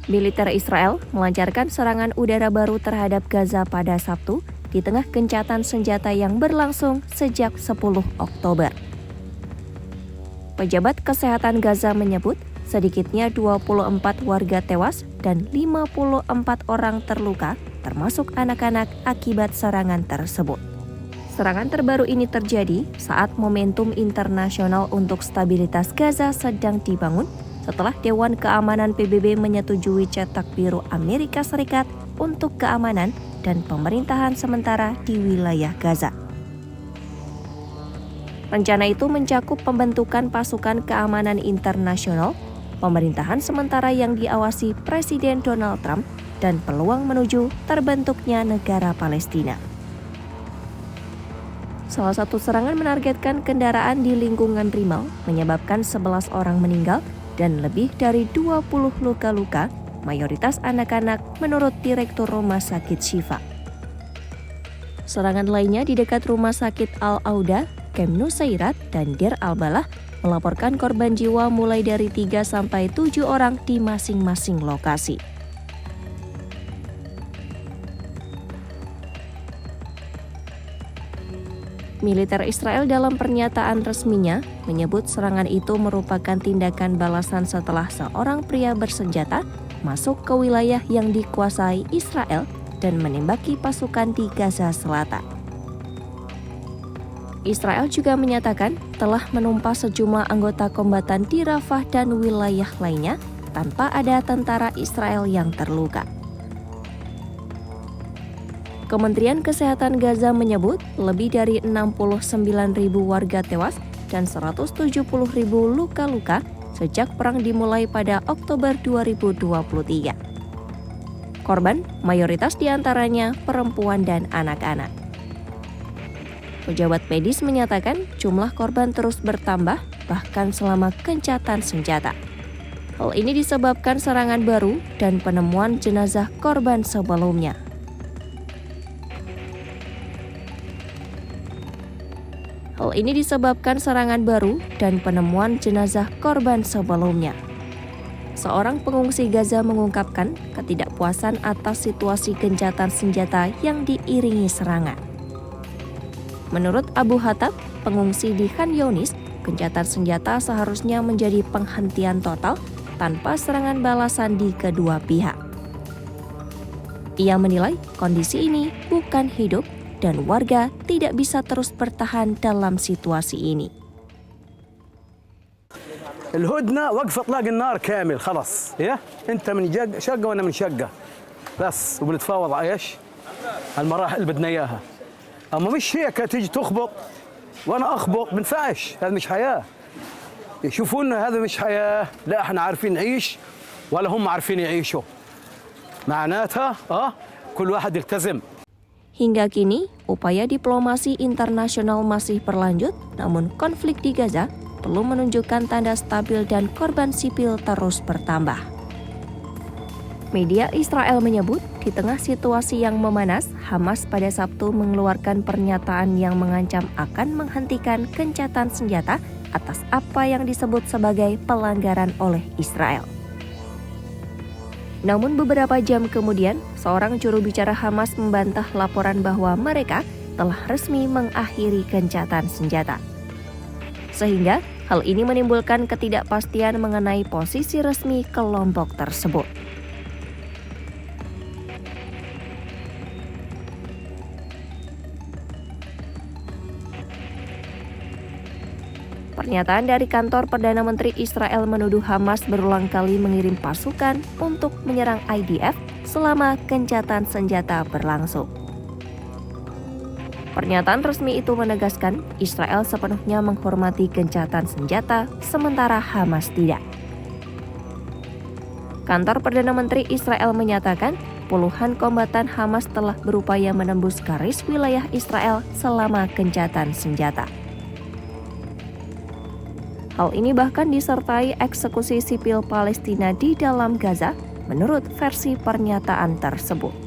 Militer Israel melancarkan serangan udara baru terhadap Gaza pada Sabtu di tengah gencatan senjata yang berlangsung sejak 10 Oktober. Pejabat kesehatan Gaza menyebut sedikitnya 24 warga tewas dan 54 orang terluka, termasuk anak-anak akibat serangan tersebut. Serangan terbaru ini terjadi saat momentum internasional untuk stabilitas Gaza sedang dibangun setelah Dewan Keamanan PBB menyetujui cetak biru Amerika Serikat untuk keamanan dan pemerintahan sementara di wilayah Gaza. Rencana itu mencakup pembentukan pasukan keamanan internasional, pemerintahan sementara yang diawasi Presiden Donald Trump, dan peluang menuju terbentuknya negara Palestina. Salah satu serangan menargetkan kendaraan di lingkungan Rimal, menyebabkan 11 orang meninggal dan lebih dari 20 luka-luka, mayoritas anak-anak menurut Direktur Rumah Sakit Syifa. Serangan lainnya di dekat Rumah Sakit Al-Auda, Kem Nusairat, dan Deir al-Balah melaporkan korban jiwa mulai dari 3 sampai 7 orang di masing-masing lokasi. Militer Israel dalam pernyataan resminya menyebut serangan itu merupakan tindakan balasan setelah seorang pria bersenjata masuk ke wilayah yang dikuasai Israel dan menembaki pasukan di Gaza Selatan. Israel juga menyatakan telah menumpas sejumlah anggota kombatan di Rafah dan wilayah lainnya tanpa ada tentara Israel yang terluka. Kementerian Kesehatan Gaza menyebut lebih dari 69.000 warga tewas dan 170.000 luka-luka sejak perang dimulai pada Oktober 2023. Korban mayoritas diantaranya perempuan dan anak-anak. Pejabat medis menyatakan jumlah korban terus bertambah bahkan selama gencatan senjata. Hal ini disebabkan serangan baru dan penemuan jenazah korban sebelumnya. Hal ini disebabkan serangan baru dan penemuan jenazah korban sebelumnya. Seorang pengungsi Gaza mengungkapkan ketidakpuasan atas situasi gencatan senjata yang diiringi serangan. Menurut Abu Hatab, pengungsi di Khan Younis, gencatan senjata seharusnya menjadi penghentian total tanpa serangan balasan di kedua pihak. Ia menilai kondisi ini bukan hidup dan warga tidak bisa terus bertahan dalam situasi ini. الهدنه وقف اطلاق النار كامل خلاص يا انت من شقه وانا من شقه بس وبنتفاوض على ايش المراحل اللي بدنا اياها اما مش هيك تيجي تخبط وانا اخبط بنفعش هذا مش حياه يشوفونا هذا مش حياه لا احنا عارفين نعيش ولا هم عارفين يعيشوا معناتها كل واحد يلتزم. Hingga kini, upaya diplomasi internasional masih berlanjut, namun konflik di Gaza belum menunjukkan tanda stabil dan korban sipil terus bertambah. Media Israel menyebut, di tengah situasi yang memanas, Hamas pada Sabtu mengeluarkan pernyataan yang mengancam akan menghentikan gencatan senjata atas apa yang disebut sebagai pelanggaran oleh Israel. Namun beberapa jam kemudian, seorang juru bicara Hamas membantah laporan bahwa mereka telah resmi mengakhiri gencatan senjata. Sehingga hal ini menimbulkan ketidakpastian mengenai posisi resmi kelompok tersebut. Pernyataan dari kantor Perdana Menteri Israel menuduh Hamas berulang kali mengirim pasukan untuk menyerang IDF selama gencatan senjata berlangsung. Pernyataan resmi itu menegaskan Israel sepenuhnya menghormati gencatan senjata, sementara Hamas tidak. Kantor Perdana Menteri Israel menyatakan puluhan kombatan Hamas telah berupaya menembus garis wilayah Israel selama gencatan senjata. Hal ini bahkan disertai eksekusi sipil Palestina di dalam Gaza, menurut versi pernyataan tersebut.